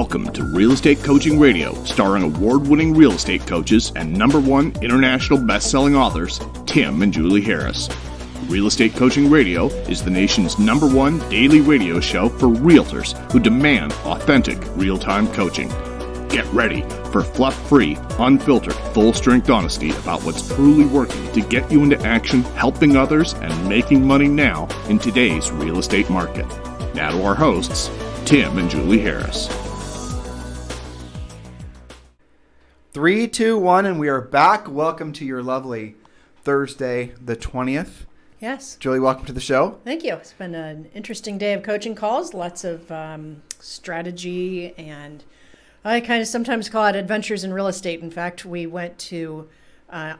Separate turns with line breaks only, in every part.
Welcome to Real Estate Coaching Radio, starring award-winning real estate coaches and #1 international best-selling authors, Tim and Julie Harris. Real Estate Coaching Radio is the nation's #1 daily radio show for realtors who demand authentic, real-time coaching. Get ready for fluff-free, unfiltered, full-strength honesty about what's truly working to get you into action, helping others, and making money now in today's real estate market. Now to our hosts, Tim and Julie Harris.
3, 2, 1, and we are back. Welcome to your lovely Thursday, the 20th.
Yes.
Julie, welcome to the show.
Thank you. It's been an interesting day of coaching calls, lots of strategy, and I kind of sometimes call it adventures in real estate. In fact, we went to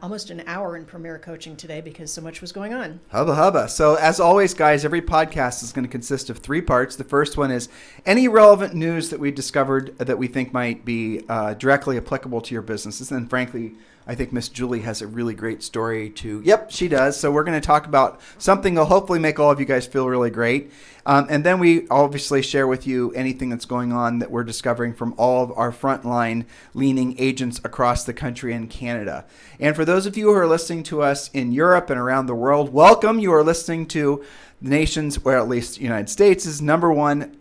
almost an hour in Premier Coaching today because so much was going on.
Hubba hubba. So as always, guys, every podcast is going to consist of 3 parts. The first one is any relevant news that we discovered that we think might be directly applicable to your businesses. And frankly, I think Miss Julie has a really great story to... Yep, she does. So we're going to talk about something that'll hopefully make all of you guys feel really great. And then we obviously share with you anything that's going on that we're discovering from all of our frontline leaning agents across the country and Canada. And for those of you who are listening to us in Europe and around the world, welcome. You are listening to the nation's, or at least the United States' #1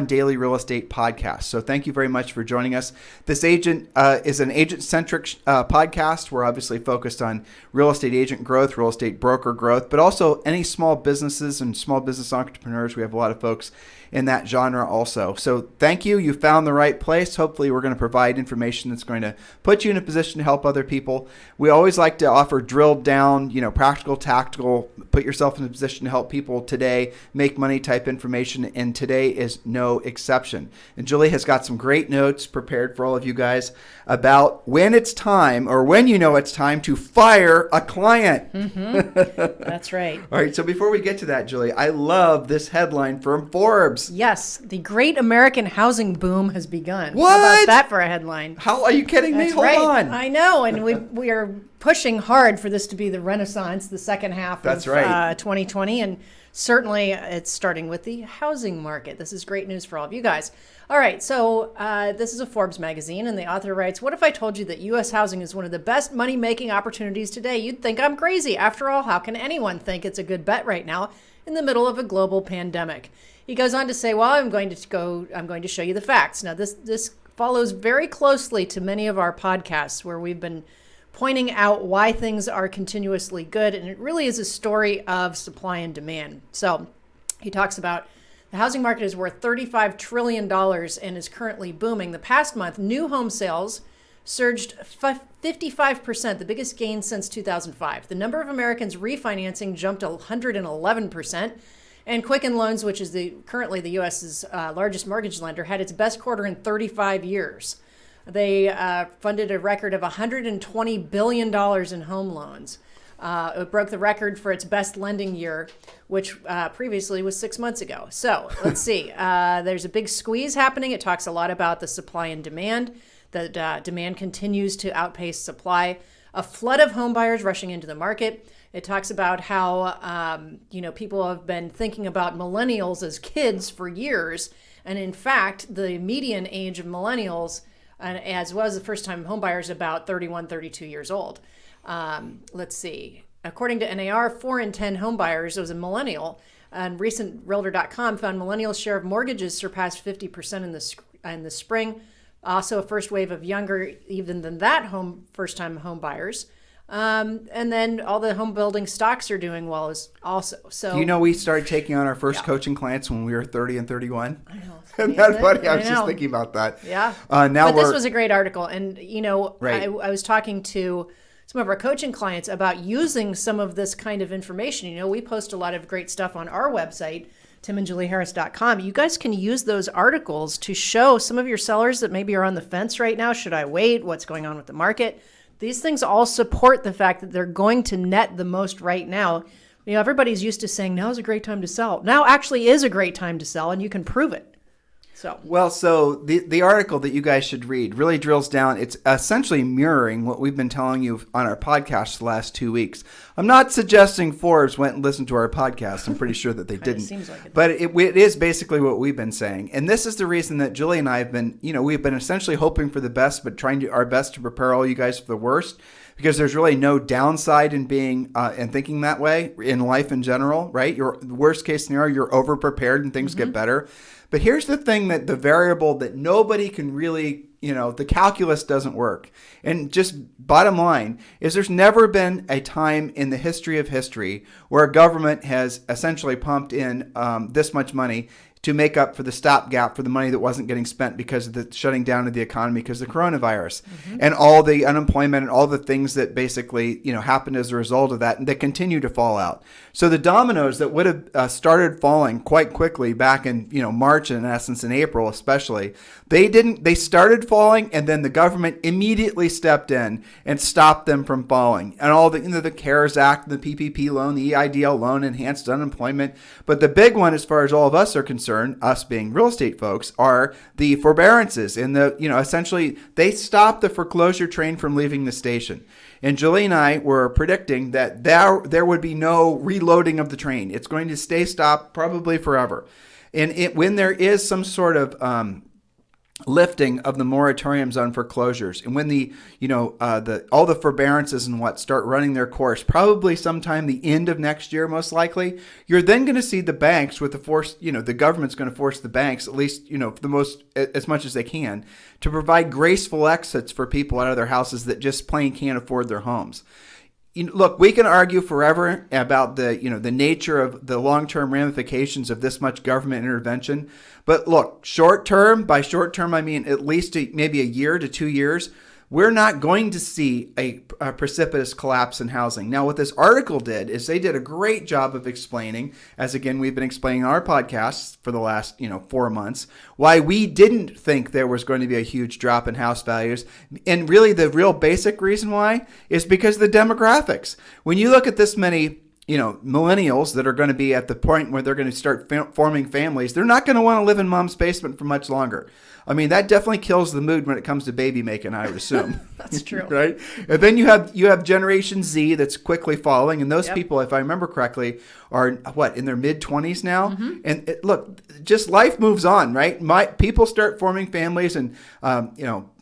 daily real estate podcast. So thank you very much for joining us. This is an agent-centric podcast. We're obviously focused on real estate agent growth, real estate broker growth, but also any small businesses and small business entrepreneurs. We have a lot of folks in that genre also. So thank you. You found the right place. Hopefully we're going to provide information that's going to put you in a position to help other people. We always like to offer drilled down, practical, tactical, put yourself in a position to help people today, make money type information. And today is no exception. And Julie has got some great notes prepared for all of you guys about when it's time, or when you know it's time to fire a client.
Mm-hmm. That's right.
All right. So before we get to that, Julie, I love this headline from Forbes.
Yes, the great American housing boom has begun.
What?
How about that for a headline?
How are you kidding me?
That's
Hold
right.
on.
I know, and we are pushing hard for this to be the renaissance, the second half
That's
of
right.
2020, and certainly it's starting with the housing market. This is great news for all of you guys. All right, so this is a Forbes magazine, and the author writes, "What if I told you that U.S. housing is one of the best money-making opportunities today? You'd think I'm crazy. After all, how can anyone think it's a good bet right now in the middle of a global pandemic?" He goes on to say, well, I'm going to show you the facts. Now, this follows very closely to many of our podcasts where we've been pointing out why things are continuously good, and it really is a story of supply and demand. So he talks about the housing market is worth $35 trillion and is currently booming. The past month, new home sales surged 55%, the biggest gain since 2005. The number of Americans refinancing jumped 111%. And Quicken Loans, which is currently the U.S.'s largest mortgage lender, had its best quarter in 35 years. They funded a record of $120 billion in home loans. It broke the record for its best lending year, which previously was 6 months ago. So let's see. There's a big squeeze happening. It talks a lot about the supply and demand. The demand continues to outpace supply. A flood of home buyers rushing into the market. It talks about how, people have been thinking about millennials as kids for years. And in fact, the median age of millennials, as well as the first-time homebuyers, about 31, 32 years old. Let's see. According to NAR, 4 in 10 homebuyers was a millennial. And recent Realtor.com found millennials' share of mortgages surpassed 50% in the spring. Also, a first wave of younger, even than that, first-time homebuyers. And then all the home building stocks are doing well as also. So
we started taking on our first coaching clients when we were 30 and 31.
I know.
Isn't that funny? I was just thinking about that.
Yeah. This was a great article. And,
right.
I was talking to some of our coaching clients about using some of this kind of information. We post a lot of great stuff on our website, timandjulieharris.com. You guys can use those articles to show some of your sellers that maybe are on the fence right now. Should I wait? What's going on with the market? These things all support the fact that they're going to net the most right now. Everybody's used to saying now is a great time to sell. Now actually is a great time to sell, and you can prove it.
So the article that you guys should read really drills down. It's essentially mirroring what we've been telling you on our podcast the last 2 weeks. I'm not suggesting Forbes went and listened to our podcast. I'm pretty sure that they didn't.
Seems like it.
But it is basically what we've been saying. And this is the reason that Julie and I have been, we've been essentially hoping for the best, but trying our best to prepare all you guys for the worst. Because there's really no downside in being and thinking that way in life in general, right? Your worst case scenario, you're over prepared and things get better. But here's the thing, that the variable that nobody can really, the calculus doesn't work. And just bottom line is there's never been a time in the history of history where a government has essentially pumped in this much money to make up for the stopgap for the money that wasn't getting spent because of the shutting down of the economy because of the coronavirus and all the unemployment and all the things that basically, happened as a result of that, and that continue to fall out. So the dominoes that would have started falling quite quickly back in, March, in essence, in April especially, they started falling, and then the government immediately stepped in and stopped them from falling. And all the, the CARES Act, the PPP loan, the EIDL loan, enhanced unemployment. But the big one, as far as all of us are concerned, us being real estate folks, are the forbearances. And essentially they stopped the foreclosure train from leaving the station. And Julie and I were predicting that there would be no reloading of the train. It's going to stay stopped probably forever. And when there is some sort of lifting of the moratoriums on foreclosures, and when all the forbearances and what start running their course, probably sometime the end of next year, most likely, you're then going to see the banks with the force, the government's going to force the banks, at least, for the most, as much as they can, to provide graceful exits for people out of their houses that just plain can't afford their homes. Look, we can argue forever about the nature of the long-term ramifications of this much government intervention. But look, short-term, by short-term, I mean at least maybe a year to 2 years, we're not going to see a precipitous collapse in housing. Now, what this article did is they did a great job of explaining, as again, we've been explaining on our podcasts for the last, 4 months, why we didn't think there was going to be a huge drop in house values. And really the real basic reason why is because of the demographics. When you look at this many millennials that are going to be at the point where they're going to start forming families, they're not going to want to live in mom's basement for much longer. I mean, that definitely kills the mood when it comes to baby making, I would assume.
That's true.
Right? And then you have Generation Z that's quickly following, and those people, if I remember correctly, are in their mid-20s now. And look, just life moves on, right? People start forming families and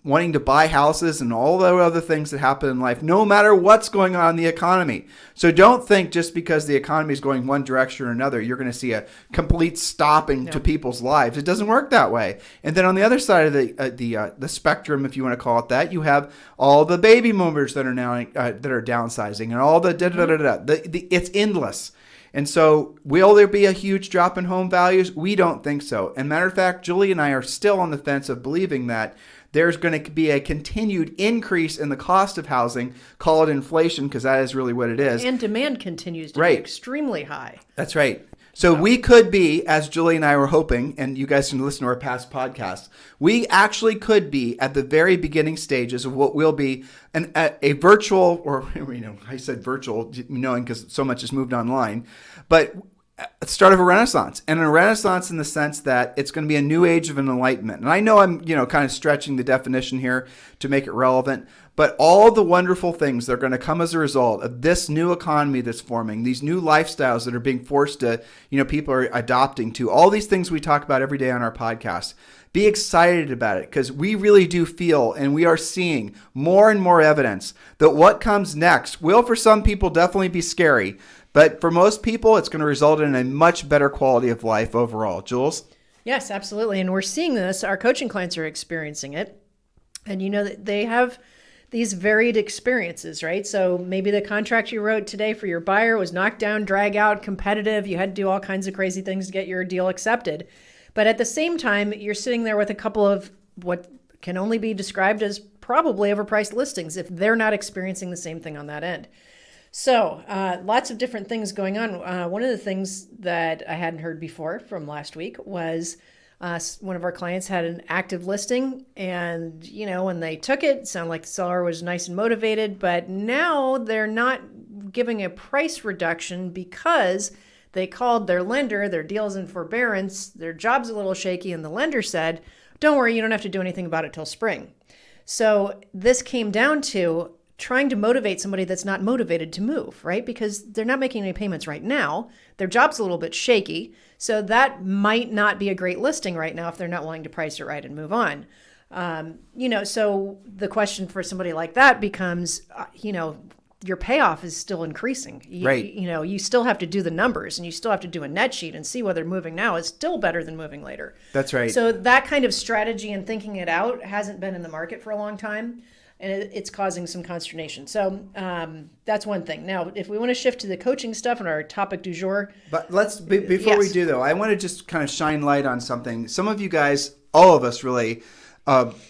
wanting to buy houses and all the other things that happen in life, no matter what's going on in the economy. So don't think just because the economy is going one direction or another, you're going to see a complete stopping to people's lives. It doesn't work that way. And then on the other side of the spectrum, if you want to call it that, you have all the baby boomers that are now that are downsizing, and all the it's endless. And so will there be a huge drop in home values? We don't think so. And matter of fact, Julie and I are still on the fence of believing that there's going to be a continued increase in the cost of housing. Call it inflation, because that is really what it is.
And demand continues to be extremely high.
That's right. So we could be, as Julie and I were hoping, and you guys can listen to our past podcasts, we actually could be at the very beginning stages of what will be a virtual, or I said virtual, knowing because so much has moved online, but start of a renaissance, and a renaissance in the sense that it's going to be a new age of an enlightenment. And I know I'm, kind of stretching the definition here to make it relevant, but all the wonderful things that are going to come as a result of this new economy that's forming, these new lifestyles that are being forced to, people are adopting to, all these things we talk about every day on our podcast. Be excited about it, because we really do feel, and we are seeing more and more evidence that what comes next will, for some people, definitely be scary. But for most people, it's going to result in a much better quality of life overall. Jules?
Yes, absolutely. And we're seeing this. Our coaching clients are experiencing it. And that they have these varied experiences, right? So maybe the contract you wrote today for your buyer was knocked down, drag out, competitive. You had to do all kinds of crazy things to get your deal accepted. But at the same time, you're sitting there with a couple of what can only be described as probably overpriced listings if they're not experiencing the same thing on that end. So lots of different things going on. One of the things that I hadn't heard before from last week was one of our clients had an active listing, and when they took it sounded like the seller was nice and motivated, but now they're not giving a price reduction because They called their lender, their deal's in forbearance, their job's a little shaky, and the lender said, don't worry, you don't have to do anything about it till spring. So this came down to trying to motivate somebody that's not motivated to move, right? Because they're not making any payments right now. Their job's a little bit shaky. So that might not be a great listing right now if they're not willing to price it right and move on. So the question for somebody like that becomes, your payoff is still increasing.
Right.
You still have to do the numbers and you still have to do a net sheet and see whether moving now is still better than moving later.
That's right.
So that kind of strategy and thinking it out hasn't been in the market for a long time, and it's causing some consternation. So that's one thing. Now, if we want to shift to the coaching stuff and our topic du jour.
But before we do, though, I want to just kind of shine light on something. Some of you guys, all of us really,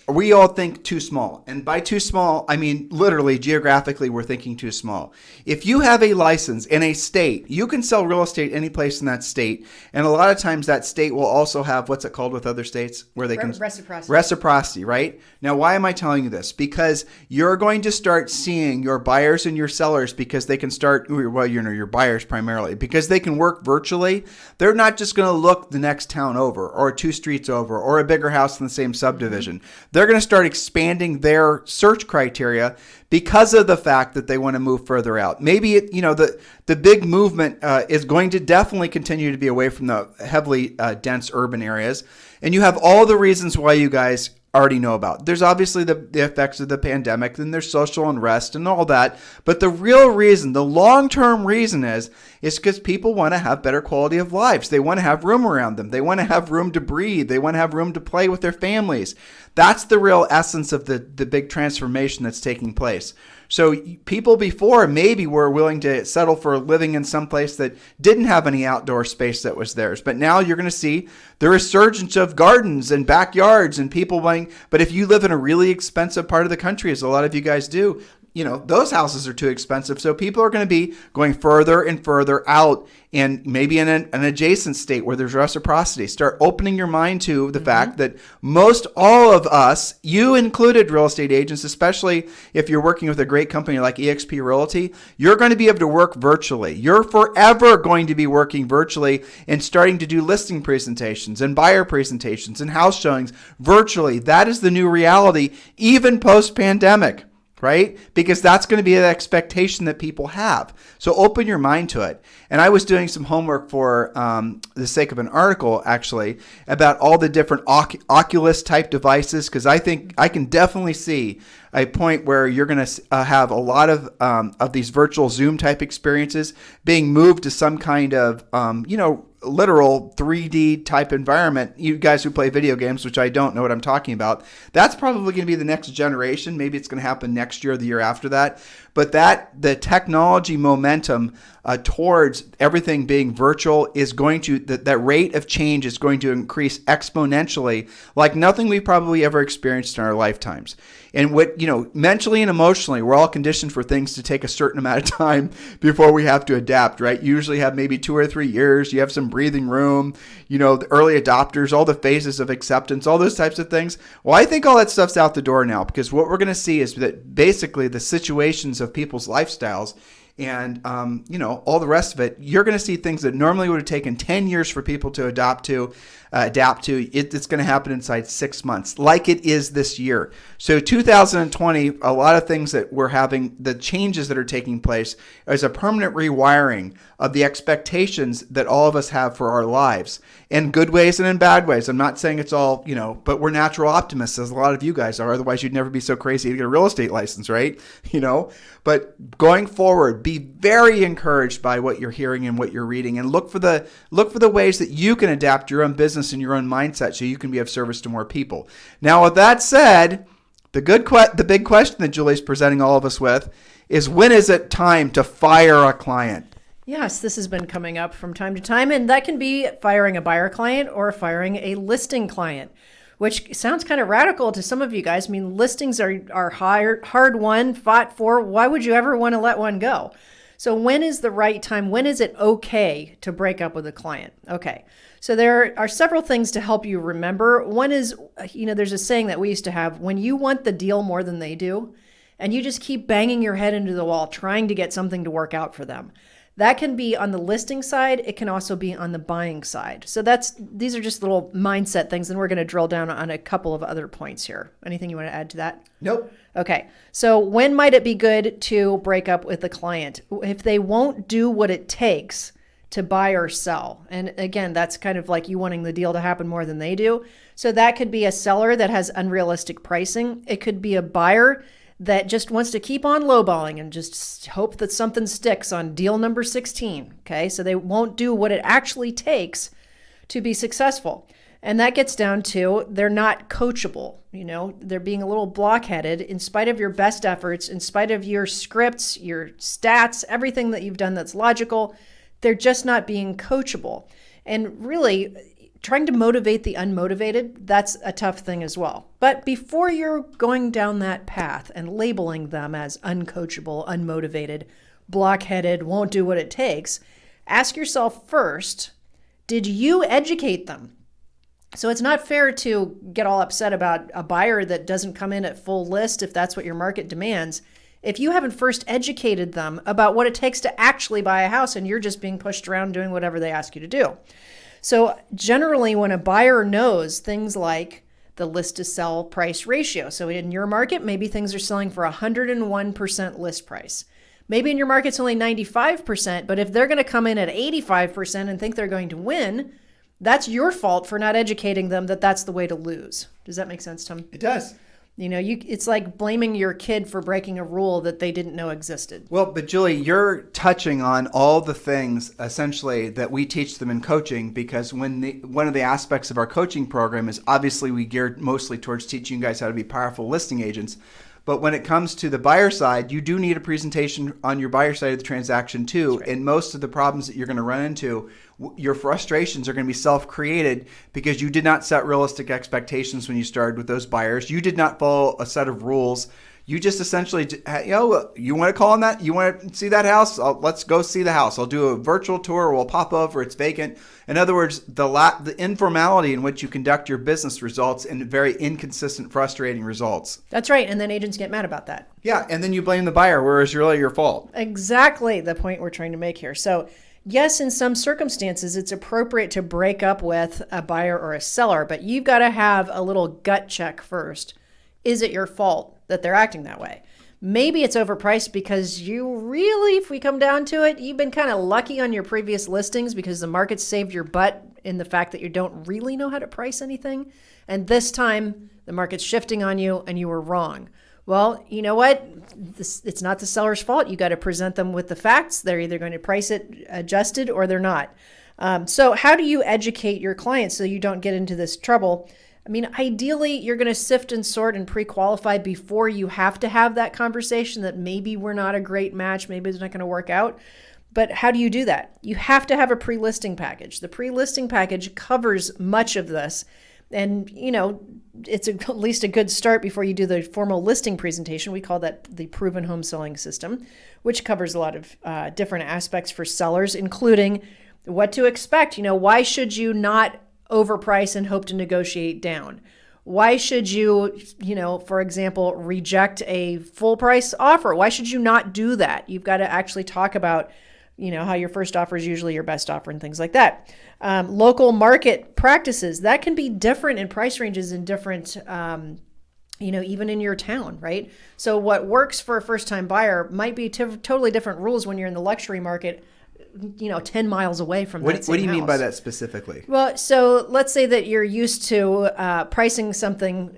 we all think too small. And by too small, I mean literally geographically we're thinking too small. If you have a license in a state, you can sell real estate any place in that state. And a lot of times that state will also have, what's it called with other states? Where they can
Reciprocity.
Reciprocity, right? Now, why am I telling you this? Because you're going to start seeing your buyers and your sellers, because they can start, well, your buyers primarily, because they can work virtually. They're not just going to look the next town over or 2 streets over or a bigger house in the same subdivision. They're going to start expanding their search criteria because of the fact that they want to move further out. Maybe the big movement is going to definitely continue to be away from the heavily dense urban areas. And you have all the reasons why you guys already know about. There's obviously the effects of the pandemic, then there's social unrest and all that. But the real reason, the long-term reason is because people want to have better quality of lives. They want to have room around them. They want to have room to breathe. They want to have room to play with their families. That's the real essence of the big transformation that's taking place. So people before maybe were willing to settle for living in some place that didn't have any outdoor space that was theirs. But now you're going to see the resurgence of gardens and backyards and people buying. But if you live in a really expensive part of the country, as a lot of you guys do, those houses are too expensive. So people are going to be going further and further out, and maybe in an adjacent state where there's reciprocity. Start opening your mind to the fact that most all of us, you included, real estate agents, especially if you're working with a great company like eXp Realty, you're going to be able to work virtually. You're forever going to be working virtually and starting to do listing presentations and buyer presentations and house showings virtually. That is the new reality, even post-pandemic. Right? Because that's going to be an expectation that people have. So open your mind to it. And I was doing some homework for the sake of an article, actually, about all the different Oculus type devices, because I think I can definitely see a point where you're going to have a lot of these virtual Zoom type experiences being moved to some kind of, literal 3D type environment. You guys who play video games, which I don't know what I'm talking about, that's probably going to be the next generation. Maybe it's going to happen next year or the year after that. But the technology momentum towards everything being virtual is going to, that rate of change is going to increase exponentially like nothing we've probably ever experienced in our lifetimes. And mentally and emotionally, we're all conditioned for things to take a certain amount of time before we have to adapt, right? You usually have maybe 2 or 3 years. You have some breathing room, the early adopters, all the phases of acceptance, all those types of things. Well, I think all that stuff's out the door now, because what we're going to see is that basically the situations of people's lifestyles and all the rest of it, you're going to see things that normally would have taken 10 years for people to adapt to. It's going to happen inside 6 months, like it is this year. So 2020, a lot of things that we're having, the changes that are taking place, is a permanent rewiring of the expectations that all of us have for our lives, in good ways and in bad ways. I'm not saying it's all, but we're natural optimists, as a lot of you guys are. Otherwise, you'd never be so crazy to get a real estate license, right? But going forward, be very encouraged by what you're hearing and what you're reading, and look for the ways that you can adapt your own business and your own mindset so you can be of service to more people. Now, with that said, the big question that Julie's presenting all of us with is, when is it time to fire a client?
Yes, this has been coming up from time to time, and that can be firing a buyer client or firing a listing client, which sounds kind of radical to some of you guys. I mean, listings are hard won, fought for. Why would you ever want to let one go? So when is the right time? When is it okay to break up with a client? Okay. So there are several things to help you remember. One is, there's a saying that we used to have: when you want the deal more than they do, and you just keep banging your head into the wall trying to get something to work out for them, That can be on the listing side. It can also be on the buying side. So these are just little mindset things, and we're going to drill down on a couple of other points here. Anything you want to add to that?
Nope.
Okay. So when might it be good to break up with the client? If they won't do what it takes to buy or sell. And again, that's kind of like you wanting the deal to happen more than they do. So that could be a seller that has unrealistic pricing. It could be a buyer that just wants to keep on lowballing and just hope that something sticks on deal number 16. Okay. So they won't do what it actually takes to be successful. And that gets down to they're not coachable. They're being a little blockheaded in spite of your best efforts, in spite of your scripts, your stats, everything that you've done that's logical. They're just not being coachable. And really, trying to motivate the unmotivated, that's a tough thing as well. But before you're going down that path and labeling them as uncoachable, unmotivated, blockheaded, won't do what it takes, ask yourself first, did you educate them? So it's not fair to get all upset about a buyer that doesn't come in at full list if that's what your market demands, if you haven't first educated them about what it takes to actually buy a house and you're just being pushed around doing whatever they ask you to do. So generally, when a buyer knows things like the list to sell price ratio, so in your market, maybe things are selling for 101% list price. Maybe in your market's only 95%, but if they're going to come in at 85% and think they're going to win, that's your fault for not educating them that that's the way to lose. Does that make sense, Tom?
It does.
It's like blaming your kid for breaking a rule that they didn't know existed.
Well, but Julie, you're touching on all the things essentially that we teach them in coaching, because one of the aspects of our coaching program is obviously we geared mostly towards teaching you guys how to be powerful listing agents. But when it comes to the buyer side, you do need a presentation on your buyer side of the transaction too. Right. And most of the problems that you're going to run into, your frustrations are going to be self-created because you did not set realistic expectations when you started with those buyers. You did not follow a set of rules. You just essentially, you want to call on that? You want to see that house? Let's go see the house. I'll do a virtual tour. We'll pop over. It's vacant. In other words, the informality in which you conduct your business results in very inconsistent, frustrating results.
That's right. And then agents get mad about that.
Yeah. And then you blame the buyer, whereas it's really your fault.
Exactly the point we're trying to make here. So yes, in some circumstances, it's appropriate to break up with a buyer or a seller, but you've got to have a little gut check first. Is it your fault that they're acting that way? Maybe it's overpriced because you really, if we come down to it, you've been kind of lucky on your previous listings because the market saved your butt in the fact that you don't really know how to price anything. And this time the market's shifting on you and you were wrong. Well, you know what? It's not the seller's fault. You got to present them with the facts. They're either going to price it adjusted or they're not. So how do you educate your clients so you don't get into this trouble? I mean, ideally, you're going to sift and sort and pre-qualify before you have to have that conversation that maybe we're not a great match, maybe it's not going to work out. But how do you do that? You have to have a pre-listing package. The pre-listing package covers much of this. And, it's at least a good start before you do the formal listing presentation. We call that the proven home selling system, which covers a lot of different aspects for sellers, including what to expect. Why should you not overprice and hope to negotiate down? Why should you, for example, reject a full price offer? Why should you not do that? You've got to actually talk about, how your first offer is usually your best offer and things like that. Local market practices, that can be different in price ranges in different, even in your town, right? So what works for a first-time buyer might be totally different rules when you're in the luxury market 10 miles away from that same
What do you mean
house.
by that specifically?
Well, so let's say that you're used to pricing something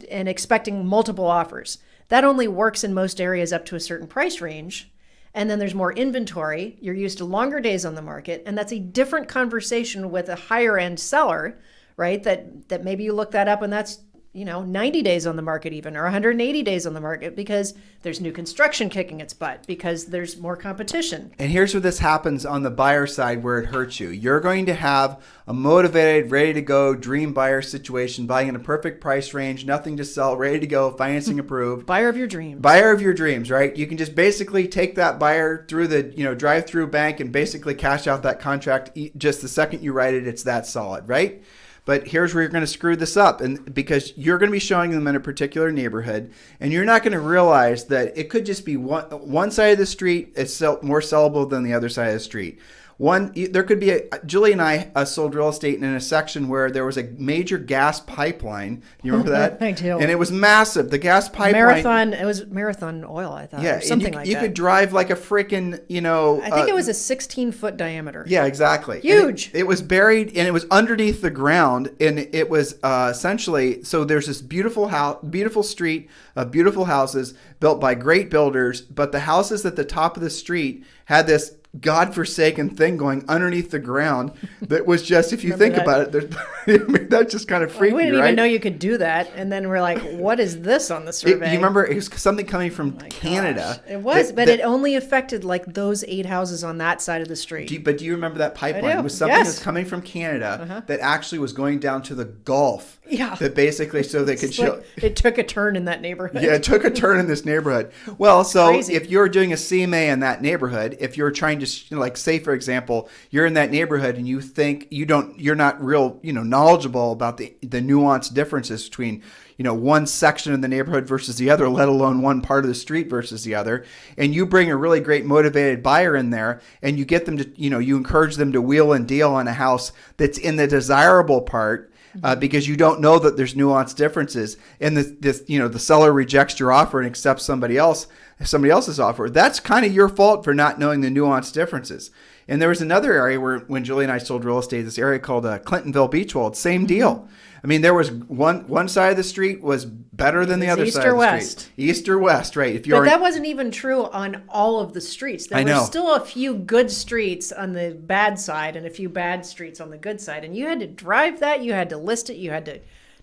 and expecting multiple offers. That only works in most areas up to a certain price range. And then there's more inventory. You're used to longer days on the market. And that's a different conversation with a higher end seller, right? That maybe you look that up and that's 90 days on the market even, or 180 days on the market because there's new construction kicking its butt because there's more competition.
And here's where this happens on the buyer side where it hurts you. You're going to have a motivated, ready to go dream buyer situation, buying in a perfect price range, nothing to sell, ready to go, financing approved.
Buyer of your dreams.
Buyer of your dreams, right? You can just basically take that buyer through the drive-through bank and basically cash out that contract just the second you write it. It's that solid, right? But here's where you're going to screw this up, and because you're going to be showing them in a particular neighborhood, and you're not going to realize that it could just be one side of the street is more sellable than the other side of the street. There could be Julie and I sold real estate in a section where there was a major gas pipeline. You remember that?
I do.
And it was massive. The gas pipeline.
It was Marathon Oil, I thought.
Yeah,
or something like that.
You could drive like a freaking,
I think it was a 16-foot diameter.
Yeah, exactly.
Huge.
It was buried, and it was underneath the ground, and it was essentially, so there's this beautiful house, beautiful street of beautiful houses built by great builders, but the houses at the top of the street had this godforsaken thing going underneath the ground that was just, if you think about it, that's just kind of freaky,
we didn't
right?
even know you could do that, and then we're like, what is this on the survey?
You remember it was something coming from Canada.
Gosh. It was, but it only affected like those 8 houses on that side of the street.
But do you remember that pipeline? It was something that's coming from Canada that actually was going down to the Gulf.
Yeah.
That basically so they could show.
It took a turn in that neighborhood.
Yeah, it took a turn in this neighborhood. Well, so
crazy.
If you're doing a CMA in that neighborhood, if you're trying to, like, say for example, you're in that neighborhood and you think you're not real, knowledgeable about the nuanced differences between, one section of the neighborhood versus the other, let alone one part of the street versus the other. And you bring a really great motivated buyer in there and you get them to, you encourage them to wheel and deal on a house that's in the desirable part. Because you don't know that there's nuanced differences, and the seller rejects your offer and accepts somebody else's offer. That's kind of your fault for not knowing the nuanced differences. And there was another area where, when Julie and I sold real estate, this area called Clintonville Beachwold, same deal. I mean, there was one side of the street was better than the other side of the street. East or west, right?
But that wasn't even true on all of the streets. There were still a few good streets on the bad side and a few bad streets on the good side. And you had to drive that, you had to list it, you had to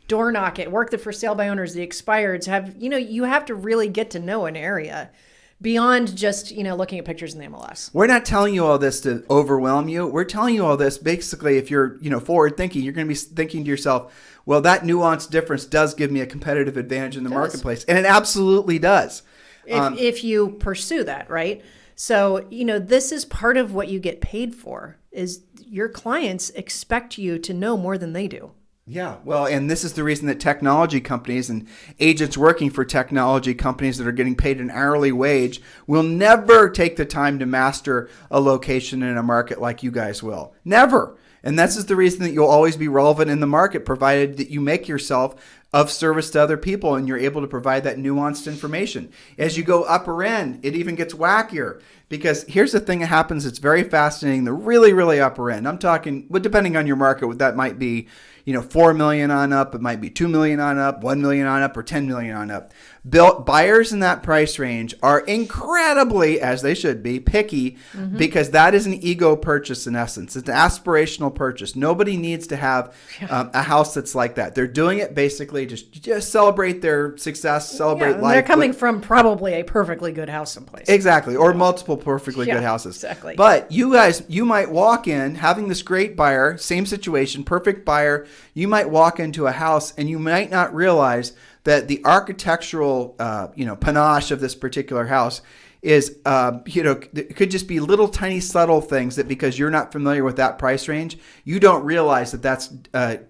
door knock it, work the for sale by owners, the expireds. You have to really get to know an area beyond just, looking at pictures in the MLS.
We're not telling you all this to overwhelm you. We're telling you all this basically if you're, forward thinking, you're going to be thinking to yourself, well, that nuanced difference does give me a competitive advantage in the marketplace. And it absolutely does.
If you pursue that, right? So, this is part of what you get paid for, is your clients expect you to know more than they do.
Yeah, well, and this is the reason that technology companies and agents working for technology companies that are getting paid an hourly wage will never take the time to master a location in a market like you guys will. Never. And this is the reason that you'll always be relevant in the market, provided that you make yourself of service to other people and you're able to provide that nuanced information. As you go upper end, it even gets wackier, because here's the thing that happens that's very fascinating, the really, really upper end. I'm talking, depending on your market, that might be, 4 million on up, it might be 2 million on up, 1 million on up, or 10 million on up. Buyers in that price range are incredibly, as they should be, picky, because that is an ego purchase in essence. It's an aspirational purchase. Nobody needs to have a house that's like that. They're doing it basically just celebrate their success, celebrate life.
They're coming from probably a perfectly good house someplace.
Exactly, or multiple perfectly good houses.
Exactly.
But you guys, you might walk in having this great buyer, same situation, perfect buyer. You might walk into a house and you might not realize that the architectural, panache of this particular house is, it could just be little tiny subtle things that, because you're not familiar with that price range, you don't realize that that's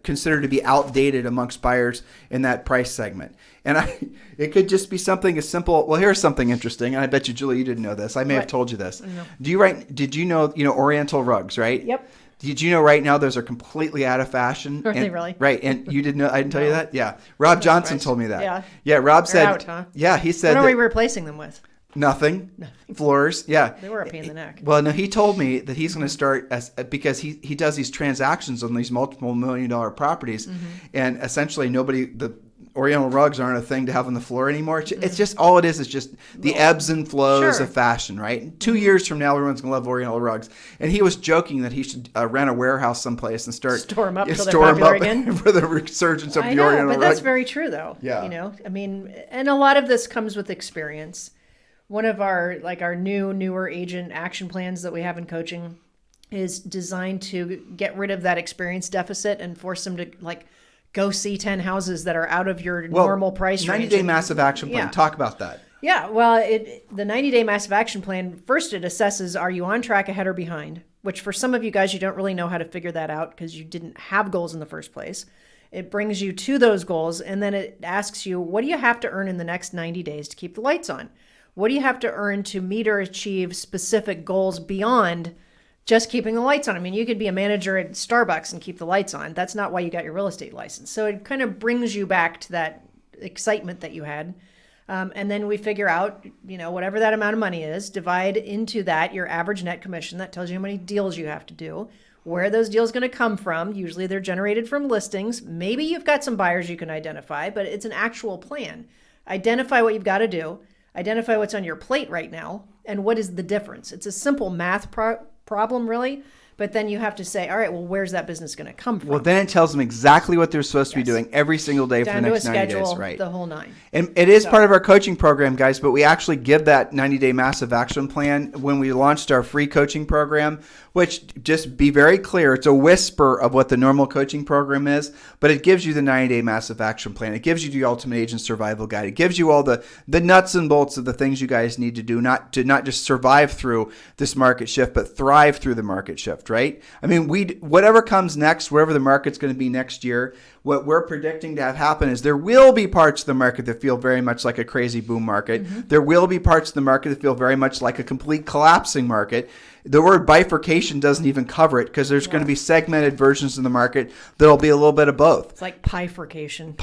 considered to be outdated amongst buyers in that price segment. And it could just be something as simple. Well, here's something interesting. And I bet you, Julie, you didn't know this. I may have told you this.
No.
Did you know, Oriental rugs, right?
Yep.
Did you know right now those are completely out of fashion?
Are they really?
Right. And you didn't know, I didn't tell you that? Yeah. Rob Johnson told me that.
Yeah.
Yeah, Rob said.
They're out, huh?
Yeah, he said.
What are we replacing them with?
Nothing. Floors. Yeah.
They were a pain in the neck.
Well, no, he told me that he's going to start because he does these transactions on these multiple $1 million properties, and essentially the Oriental rugs aren't a thing to have on the floor anymore. It's just, all it is just the ebbs and flows of fashion, right? 2 years from now, everyone's going to love Oriental rugs. And he was joking that he should rent a warehouse someplace and store them up
until they're popular again
for the resurgence of the Oriental rug.
But that's very true, though.
Yeah.
And a lot of this comes with experience. One of our newer agent action plans that we have in coaching is designed to get rid of that experience deficit and force them to go see 10 houses that are out of your normal price range.
90-day massive action plan. Talk about that.
Yeah, well, the 90-day massive action plan, first it assesses, are you on track, ahead, or behind? Which for some of you guys, you don't really know how to figure that out because you didn't have goals in the first place. It brings you to those goals, and then it asks you, what do you have to earn in the next 90 days to keep the lights on? What do you have to earn to meet or achieve specific goals beyond just keeping the lights on? I mean, you could be a manager at Starbucks and keep the lights on. That's not why you got your real estate license. So it kind of brings you back to that excitement that you had. And then we figure out, whatever that amount of money is, divide into that your average net commission. That tells you how many deals you have to do, where are those deals going to come from. Usually they're generated from listings. Maybe you've got some buyers you can identify, but it's an actual plan. Identify what you've got to do. Identify what's on your plate right now and what is the difference. It's a simple math problem, really. But then you have to say, all right, well, where's that business going to come from?
Well, then it tells them exactly what they're supposed to be doing every single day for the next 90 days.
Right. The whole nine.
And it is part of our coaching program, guys, but we actually give that 90-day massive action plan when we launched our free coaching program, which, just be very clear, it's a whisper of what the normal coaching program is, but it gives you the 90-day massive action plan. It gives you the ultimate agent survival guide. It gives you all the nuts and bolts of the things you guys need to do, not just survive through this market shift, but thrive through the market shift, right? I mean, whatever comes next, wherever the market's going to be next year, what we're predicting to have happen is there will be parts of the market that feel very much like a crazy boom market. Mm-hmm. There will be parts of the market that feel very much like a complete collapsing market. The word bifurcation doesn't even cover it because there's going to be segmented versions of the market that'll be a little bit of both.
It's like bifurcation.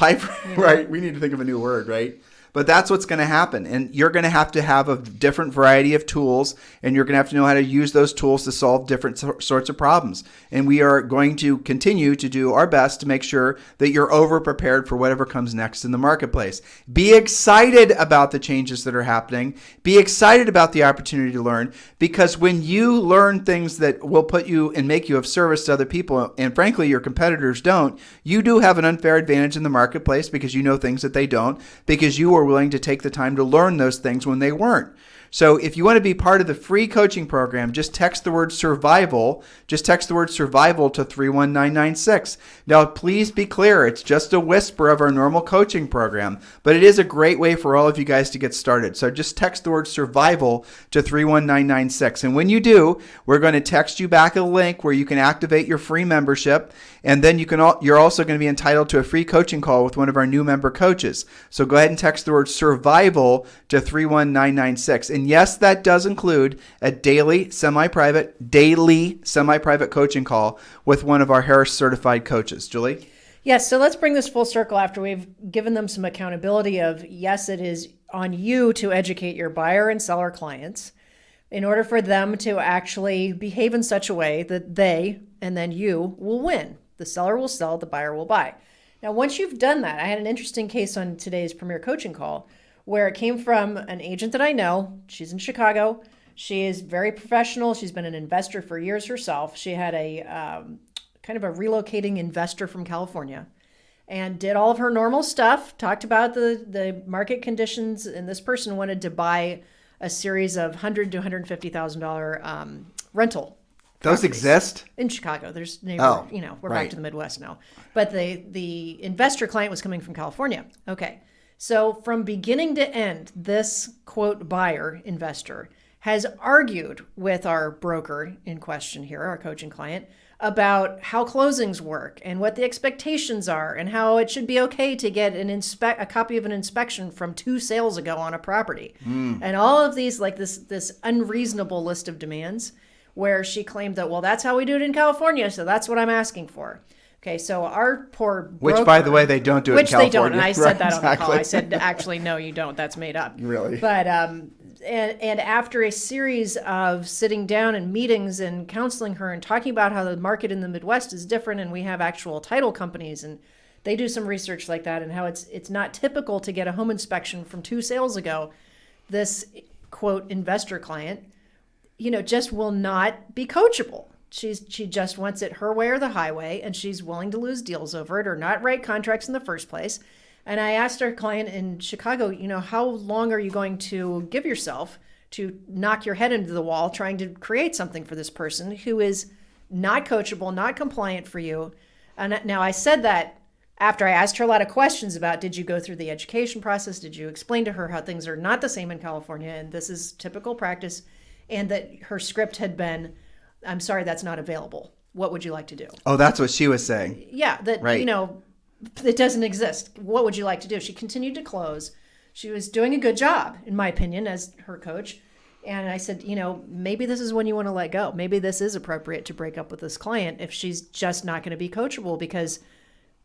Right. We need to think of a new word, right? But that's what's going to happen. And you're going to have a different variety of tools, and you're going to have to know how to use those tools to solve different sorts of problems. And we are going to continue to do our best to make sure that you're over-prepared for whatever comes next in the marketplace. Be excited about the changes that are happening. Be excited about the opportunity to learn, because when you learn things that will put you and make you of service to other people, and frankly, your competitors don't, you do have an unfair advantage in the marketplace because you know things that they don't, because you were willing to take the time to learn those things when they weren't. So if you want to be part of the free coaching program, just text the word survival. Just text the word survival to 31996. Now, please be clear. It's just a whisper of our normal coaching program, but it is a great way for all of you guys to get started. So just text the word survival to 31996. And when you do, we're going to text you back a link where you can activate your free membership. And then you're also going to be entitled to a free coaching call with one of our new member coaches. So go ahead and text the word survival to 31996. And yes, that does include a daily semi-private coaching call with one of our Harris certified coaches. Julie?
Yes, so let's bring this full circle after we've given them some accountability of, yes, it is on you to educate your buyer and seller clients in order for them to actually behave in such a way that they and then you will win. The seller will sell, the buyer will buy. Now, once you've done that, I had an interesting case on today's Premier Coaching Call where it came from an agent that I know. She's in Chicago. She is very professional. She's been an investor for years herself. She had a kind of a relocating investor from California and did all of her normal stuff, talked about the market conditions, and this person wanted to buy a series of $100,000 to $150,000 rental.
Those exist?
In Chicago. There's we're back to the Midwest now. But the investor client was coming from California. Okay. So from beginning to end, this quote buyer investor has argued with our broker in question here, our coaching client, about how closings work and what the expectations are and how it should be okay to get a copy of an inspection from 2 sales ago on a property. And all of these, like this unreasonable list of demands, where she claimed that, well, that's how we do it in California, so that's what I'm asking for. Okay, so our poor broker...
Which, by the way, they don't do it in California.
Which they don't, and I said that on the call. I said, actually, no, you don't. That's made up.
Really?
But, and after a series of sitting down and meetings and counseling her and talking about how the market in the Midwest is different, and we have actual title companies, and they do some research like that, and how it's not typical to get a home inspection from 2 sales ago, this, quote, investor client, just will not be coachable. She just wants it her way or the highway, and she's willing to lose deals over it or not write contracts in the first place. And I asked our client in Chicago, how long are you going to give yourself to knock your head into the wall trying to create something for this person who is not coachable, not compliant for you? And now I said that after I asked her a lot of questions about, did you go through the education process? Did you explain to her how things are not the same in California and this is typical practice? And that her script had been, I'm sorry, that's not available. What would you like to do?
Oh, that's what she was saying.
Yeah, that,
right.
It doesn't exist. What would you like to do? She continued to close. She was doing a good job, in my opinion, as her coach. And I said, maybe this is when you want to let go. Maybe this is appropriate to break up with this client if she's just not going to be coachable, because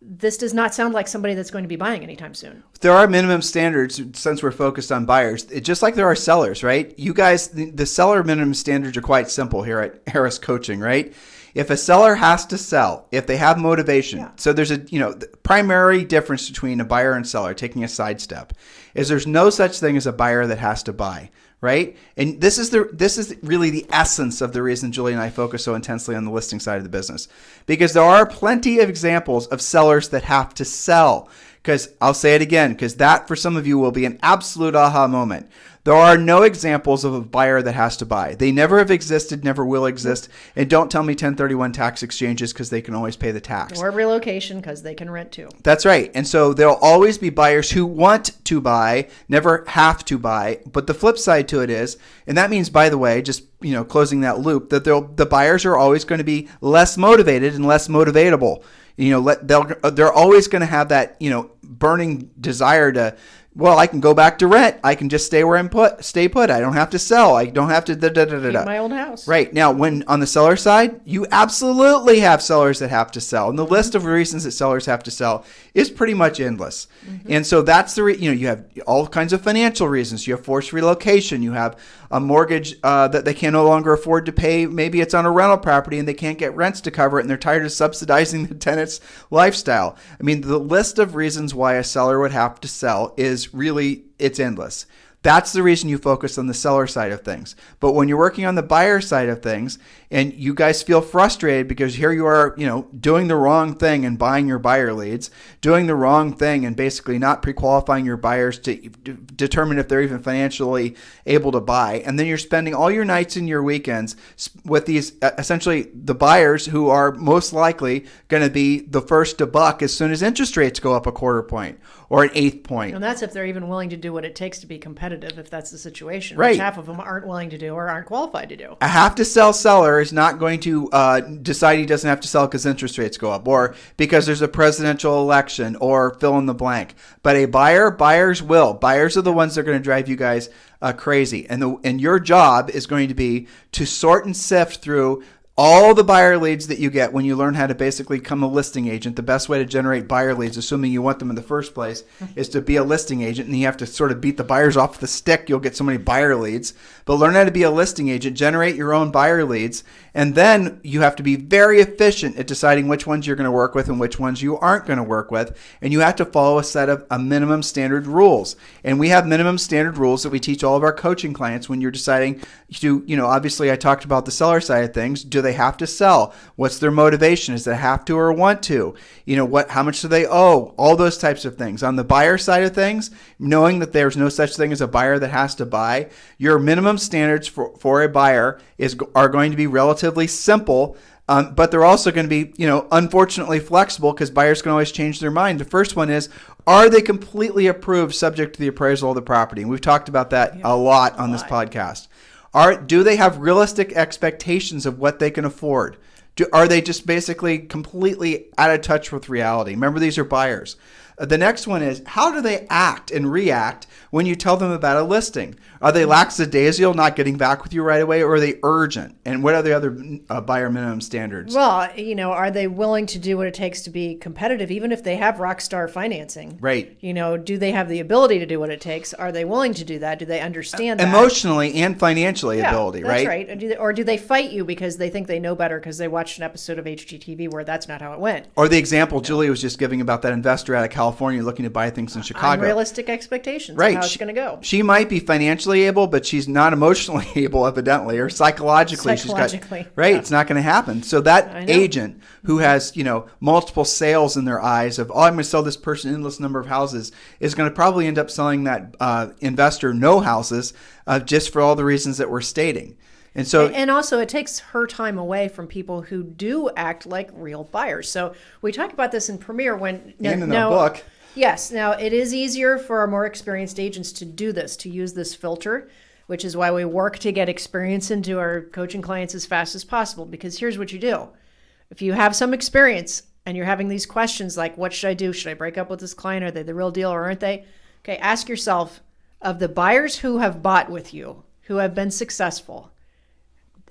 this does not sound like somebody that's going to be buying anytime soon.
There are minimum standards since we're focused on buyers, just like there are sellers, right? You guys, the seller minimum standards are quite simple here at Harris Coaching, right? If a seller has to sell, if they have motivation, so there's the primary difference between a buyer and seller, taking a sidestep, is there's no such thing as a buyer that has to buy. Right? And this is really the essence of the reason Julie and I focus so intensely on the listing side of the business, because there are plenty of examples of sellers that have to sell. Because I'll say it again, because that for some of you will be an absolute aha moment. There are no examples of a buyer that has to buy. They never have existed, never will exist. And don't tell me 1031 tax exchanges, because they can always pay the tax.
Or relocation, because they can rent too.
That's right. And so there'll always be buyers who want to buy, never have to buy. But the flip side to it is, and that means, by the way, just closing that loop, that the buyers are always going to be less motivated and less motivatable. They're always going to have that burning desire to, well, I can go back to rent. I can just stay put. I don't have to sell. I don't have to
keep my old house.
Right. Now, when on the seller side, you absolutely have sellers that have to sell. And the list of reasons that sellers have to sell is pretty much endless. Mm-hmm. And so that's you have all kinds of financial reasons. You have forced relocation. You have a mortgage that they can no longer afford to pay. Maybe it's on a rental property and they can't get rents to cover it, and they're tired of subsidizing the tenant's lifestyle. I mean, the list of reasons why a seller would have to sell is really, it's endless. That's the reason you focus on the seller side of things. But when you're working on the buyer side of things and you guys feel frustrated because here you are, doing the wrong thing and buying your buyer leads, doing the wrong thing and basically not pre-qualifying your buyers to determine if they're even financially able to buy. And then you're spending all your nights and your weekends with these, essentially the buyers who are most likely going to be the first to buck as soon as interest rates go up a quarter point or an eighth point.
And that's if they're even willing to do what it takes to be competitive, if that's the situation,
right?
Which half of them aren't willing to do or aren't qualified to do.
A have-to-sell seller is not going to decide he doesn't have to sell because interest rates go up or because there's a presidential election or fill in the blank. But a buyers will. Buyers are the ones that are going to drive you guys crazy. And your job is going to be to sort and sift through all the buyer leads that you get when you learn how to basically become a listing agent. The best way to generate buyer leads, assuming you want them in the first place, is to be a listing agent, and you have to sort of beat the buyers off the stick. You'll get so many buyer leads. But learn how to be a listing agent, generate your own buyer leads, and then you have to be very efficient at deciding which ones you're going to work with and which ones you aren't going to work with. And you have to follow a set of minimum standard rules. And we have minimum standard rules that we teach all of our coaching clients when you're deciding to, obviously I talked about the seller side of things. Do they have to sell? What's their motivation? Is it have to or want to? How much do they owe? All those types of things. On the buyer side of things, knowing that there's no such thing as a buyer that has to buy, your minimum standards for a buyer are going to be relatively simple, but they're also going to be, unfortunately flexible because buyers can always change their mind. The first one is, are they completely approved subject to the appraisal of the property? And we've talked about that a lot on this podcast. Do they have realistic expectations of what they can afford? Are they just basically completely out of touch with reality? Remember, these are buyers. The next one is, how do they act and react when you tell them about a listing? Are they lackadaisical, not getting back with you right away, or are they urgent? And what are the other buyer minimum standards?
Well, are they willing to do what it takes to be competitive, even if they have rock star financing?
Right.
Do they have the ability to do what it takes? Are they willing to do that? Do they understand that?
Emotionally and financially ability, right?
That's right. Or do they fight you because they think they know better because they watched an episode of HGTV where that's not how it went?
Or the example Julie was just giving about that investor out of California looking to buy things in Chicago.
Unrealistic expectations
right.
of how it's going to go.
She might be financially able, but she's not emotionally able, evidently, or psychologically. Right. It's not going to happen. So that agent who has, multiple sales in their eyes of, I'm going to sell this person an endless number of houses, is going to probably end up selling that investor no houses just for all the reasons that we're stating. And so,
and also it takes her time away from people who do act like real buyers. So we talk about this in Premier when
and in the book.
Yes. Now it is easier for our more experienced agents to do this, to use this filter, which is why we work to get experience into our coaching clients as fast as possible. Because here's what you do. If you have some experience and you're having these questions like, what should I do? Should I break up with this client? Are they the real deal or aren't they? Okay. Ask yourself, of the buyers who have bought with you, who have been successful,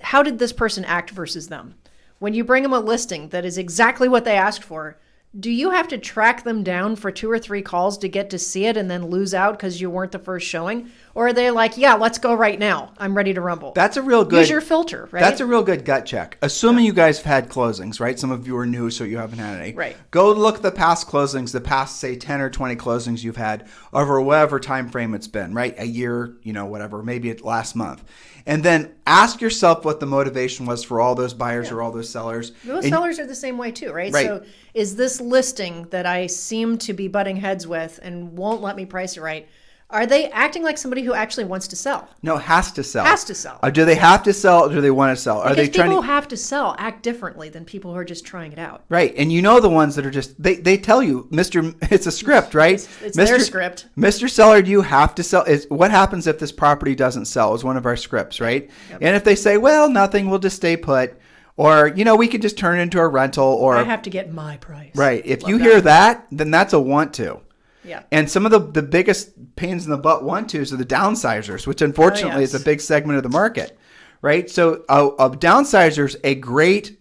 how did this person act versus them? When you bring them a listing that is exactly what they asked for, do you have to track them down for 2 or 3 calls to get to see it and then lose out because you weren't the first showing? Or are they like, yeah, let's go right now. I'm ready to rumble.
That's a real good...
Use your filter, right?
That's a real good gut check. Assuming you guys have had closings, right? Some of you are new, so you haven't had any.
Right.
Go look at the past closings, the past, say, 10 or 20 closings you've had over whatever time frame it's been, right? A year, whatever, maybe it last month. And then ask yourself what the motivation was for all those buyers or all those sellers.
Those sellers are the same way too, right? So is this listing that I seem to be butting heads with and won't let me price it right, are they acting like somebody who actually wants to sell?
No, has to sell.
Has to sell.
Do they have to sell or do they want to sell? Are
Because
they trying
people
to...
who have to sell act differently than people who are just trying it out.
Right. And the ones that are just, they tell you, it's a script, right?
It's their script.
Mr. Seller, do you have to sell? What happens if this property doesn't sell is one of our scripts, right?
Yep.
And if they say, well, nothing, we'll just stay put. Or, we could just turn it into a rental. Or
I have to get my price.
Right. If you hear that, then that's a want to.
Yeah.
And some of the biggest pains in the butt want-tos are the downsizers, which unfortunately is a big segment of the market, right? So a downsizer is a great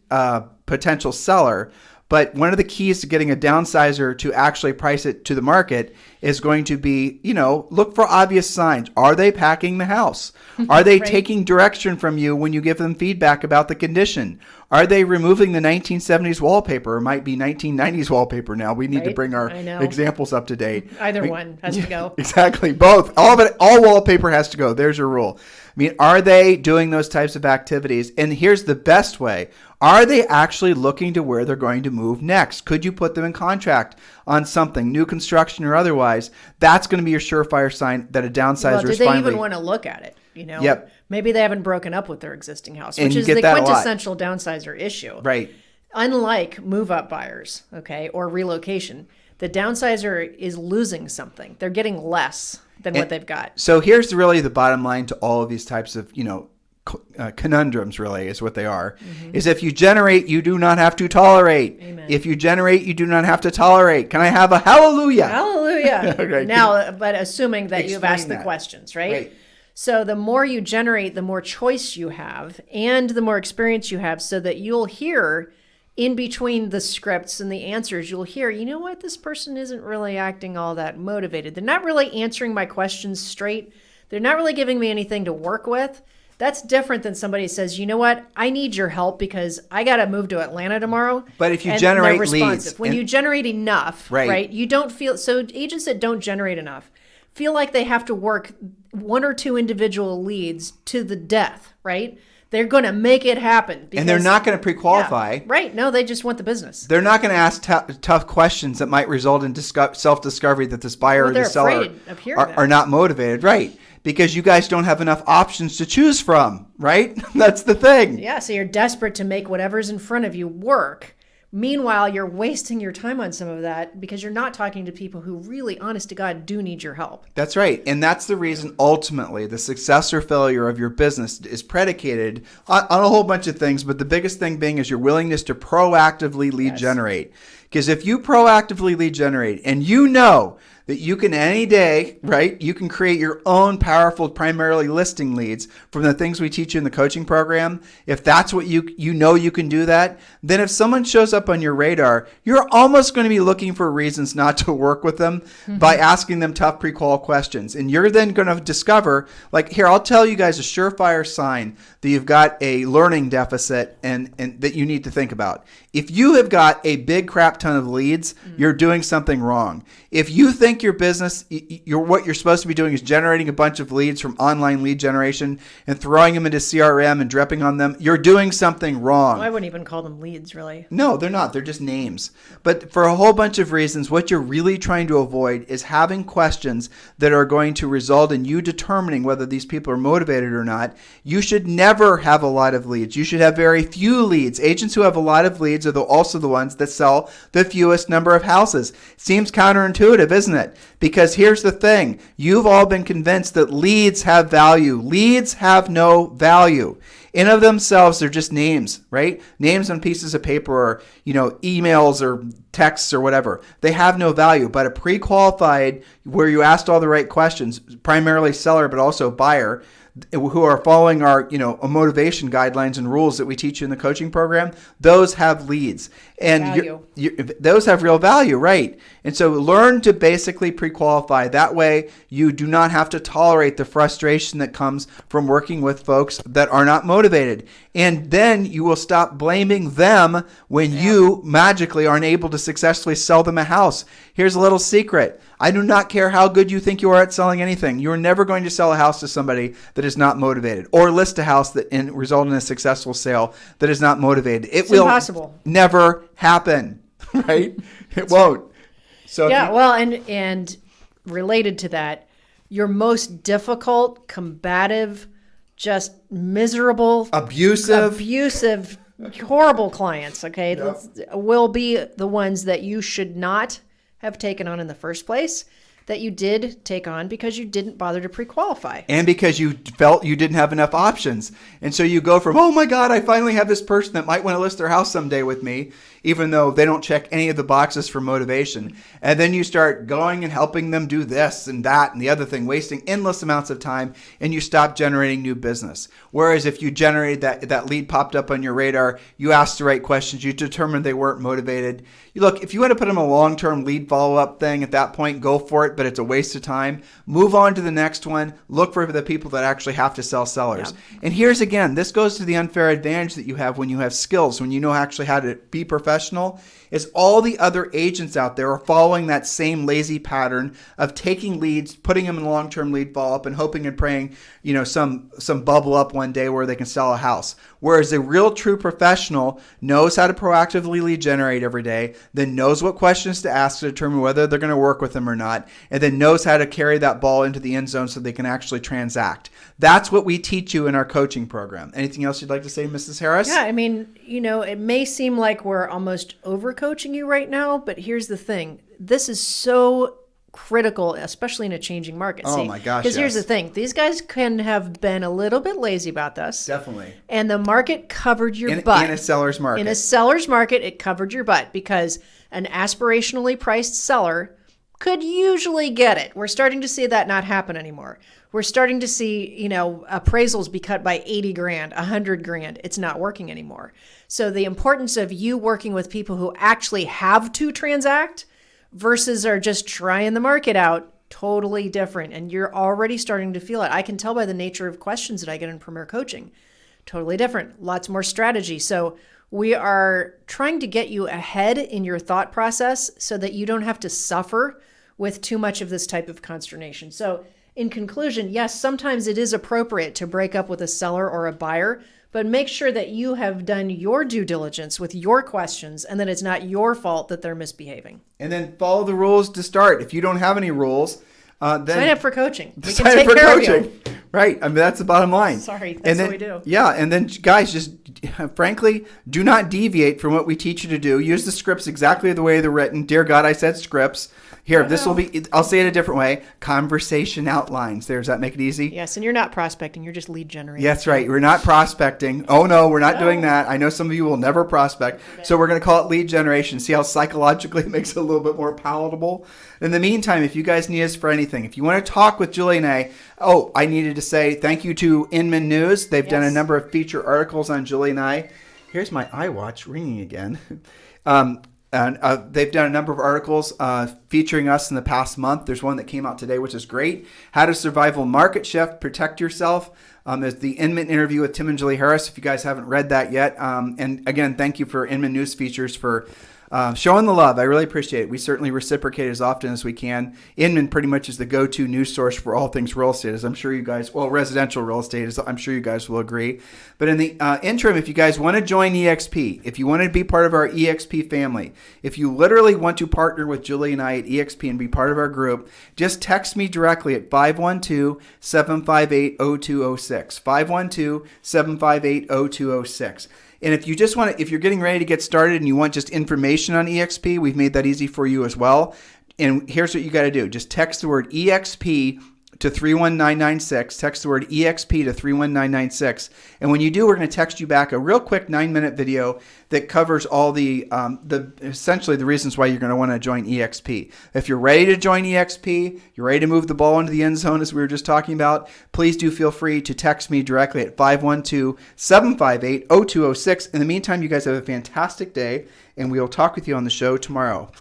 potential seller, but one of the keys to getting a downsizer to actually price it to the market is going to be, look for obvious signs. Are they packing the house? Are they taking direction from you when you give them feedback about the condition? Are they removing the 1970s wallpaper? It might be 1990s wallpaper now. We need to bring our examples up to date.
Either one has to go.
Exactly. Both. All of it. All wallpaper has to go. There's your rule. I mean, are they doing those types of activities? And here's the best way. Are they actually looking to where they're going to move next? Could you put them in contract on something, new construction or otherwise? That's going to be your surefire sign that a downsizer is finally...
do they even want to look at it?
Yep.
Maybe they haven't broken up with their existing house,
And
which
you
is
get
the
that a lot.
quintessential downsizer issue.
Right.
Unlike move-up buyers, or relocation, the downsizer is losing something. They're getting less than what they've got.
So here's really the bottom line to all of these types of, conundrums really is what they are, is if you generate, you do not have to tolerate.
Amen.
If you generate, you do not have to tolerate. Can I have a hallelujah?
Hallelujah.
Okay.
Now, but assuming that you've
Explain
asked the
that.
questions, right?
Right.
So the more you generate, the more choice you have and the more experience you have, so that you'll hear in between the scripts and the answers, you'll hear, you know what, this person isn't really acting all that motivated. They're not really answering my questions straight. They're not really giving me anything to work with. That's different than somebody who says, you know what, I need your help because I got to move to Atlanta tomorrow.
But if you
and
generate
they're responsive.
leads...
When you generate enough, right, you don't feel... So agents that don't generate enough feel like they have to work 1 or 2 individual leads to the death, right? They're going to make it happen. Because,
and they're not going to pre-qualify.
Yeah, right. No, they just want the business.
They're not going to ask tough questions that might result in self-discovery that this buyer or the seller are not motivated. Right. Because you guys don't have enough options to choose from. Right. That's the thing.
Yeah. So you're desperate to make whatever's in front of you work. Meanwhile, you're wasting your time on some of that because you're not talking to people who really, honest to God, do need your help.
That's right. And that's the reason, ultimately, the success or failure of your business is predicated on a whole bunch of things. But the biggest thing being is your willingness to proactively lead generate. Because if you proactively lead generate and you know that you can any day, right, you can create your own powerful primarily listing leads from the things we teach you in the coaching program. If that's what you can do that, then if someone shows up on your radar, you're almost going to be looking for reasons not to work with them by asking them tough pre-qual questions. And you're then going to discover, like, here, I'll tell you guys a surefire sign that you've got a learning deficit and that you need to think about. If you have got a big crap ton of leads, you're doing something wrong. If you think your business, what you're supposed to be doing is generating a bunch of leads from online lead generation and throwing them into CRM and dripping on them, you're doing something wrong.
I wouldn't even call them leads, really.
No, they're not. They're just names. But for a whole bunch of reasons, what you're really trying to avoid is having questions that are going to result in you determining whether these people are motivated or not. You should never have a lot of leads. You should have very few leads. Agents who have a lot of leads are also the ones that sell the fewest number of houses. Seems counterintuitive, isn't it? Because here's the thing. You've all been convinced that leads have value. Leads have no value. In of themselves, they're just names, right? Names on pieces of paper or, emails or texts or whatever. They have no value. But a pre-qualified, where you asked all the right questions, primarily seller, but also buyer, who are following our, motivation guidelines and rules that we teach you in the coaching program, those have leads. And those have real value, right? And so learn to basically pre-qualify. That way you do not have to tolerate the frustration that comes from working with folks that are not motivated. And then you will stop blaming them when you magically aren't able to successfully sell them a house. Here's a little secret. I do not care how good you think you are at selling anything. You're never going to sell a house to somebody that is not motivated, or list a house that result in a successful sale that is not motivated. It's
impossible.
Never happen, right? It won't. So
and related to that, your most difficult, combative, just miserable, abusive, horrible clients, okay, will be the ones that you should not have taken on in the first place, that you did take on because you didn't bother to pre-qualify.
And because you felt you didn't have enough options. And so you go from, oh my God, I finally have this person that might want to list their house someday with me, even though they don't check any of the boxes for motivation. And then you start going and helping them do this and that and the other thing, wasting endless amounts of time, and you stop generating new business. Whereas if you generated that lead popped up on your radar, you asked the right questions, you determined they weren't motivated. Look, if you want to put them a long-term lead follow-up thing at that point, go for it, but it's a waste of time. Move on to the next one. Look for the people that actually have to sell sellers. Yeah. And here's again, this goes to the unfair advantage that you have when you have skills, when you know actually how to be professional, is all the other agents out there are following that same lazy pattern of taking leads, putting them in long-term lead follow-up and hoping and praying, some bubble up one day where they can sell a house. Whereas a real true professional knows how to proactively lead generate every day, then knows what questions to ask to determine whether they're going to work with them or not, and then knows how to carry that ball into the end zone so they can actually transact. That's what we teach you in our coaching program. Anything else you'd like to say, Mrs. Harris?
Yeah, I mean, it may seem like we're almost over-coaching you right now, but here's the thing. This is so critical, especially in a changing market.
Oh my gosh,
because here's the thing. These guys can have been a little bit lazy about this.
Definitely.
And the market covered your butt.
In a seller's market.
In a seller's market, it covered your butt because an aspirationally priced seller could usually get it. We're starting to see that not happen anymore. We're starting to see, appraisals be cut by 80 grand, 100 grand. It's not working anymore. So the importance of you working with people who actually have to transact versus are just trying the market out, totally different. And you're already starting to feel it. I can tell by the nature of questions that I get in Premier Coaching. Totally different. Lots more strategy. So we are trying to get you ahead in your thought process so that you don't have to suffer with too much of this type of consternation. So in conclusion, yes, sometimes it is appropriate to break up with a seller or a buyer, but make sure that you have done your due diligence with your questions and that it's not your fault that they're misbehaving.
And then follow the rules to start. If you don't have any rules, then
sign up for coaching. We can take care of you.
Right. I mean, that's the bottom line.
Sorry, that's what we do.
Yeah. And then, guys, just frankly, do not deviate from what we teach you to do. Use the scripts exactly the way they're written. Dear God, I said scripts. Here, this will be, I'll say it a different way. Conversation outlines. Does that make it easy?
Yes, and you're not prospecting. You're just lead generating.
That's right. We're not prospecting. Oh, no, we're not doing that. I know some of you will never prospect. Okay. So we're going to call it lead generation. See how psychologically it makes it a little bit more palatable? In the meantime, if you guys need us for anything, if you want to talk with Julie and I needed to say thank you to Inman News. They've done a number of feature articles on Julie and I. Here's my iWatch ringing again. And they've done a number of articles featuring us in the past month. There's one that came out today, which is great. How to Survival Market Shift, Protect Yourself. There's the Inman interview with Tim and Julie Harris, if you guys haven't read that yet. And again, thank you for Inman News Features for showing the love. I really appreciate it. We certainly reciprocate as often as we can. Inman pretty much is the go-to news source for all things real estate, as I'm sure you guys, well, residential real estate, as I'm sure you guys will agree. But in the interim, if you guys want to join EXP, if you want to be part of our EXP family, if you literally want to partner with Julie and I at EXP and be part of our group, just text me directly at 512-758-0206. 512-758-0206. And if you just want to, if you're getting ready to get started and you want just information on EXP, we've made that easy for you as well. And here's what you got to do. Just text the word EXP to 31996. Text the word EXP to 31996. And when you do, we're going to text you back a real quick 9-minute video that covers all the essentially the reasons why you're going to want to join EXP. If you're ready to join EXP, you're ready to move the ball into the end zone as we were just talking about, please do feel free to text me directly at 512-758-0206. In the meantime, you guys have a fantastic day, and we will talk with you on the show tomorrow.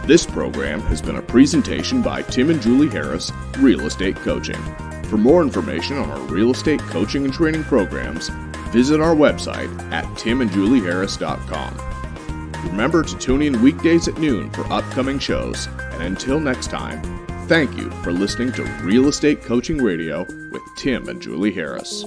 This program has been a presentation by Tim and Julie Harris, Real Estate Coaching. For more information on our real estate coaching and training programs, visit our website at timandjulieharris.com. Remember to tune in weekdays at noon for upcoming shows, and until next time, thank you for listening to Real Estate Coaching Radio with Tim and Julie Harris.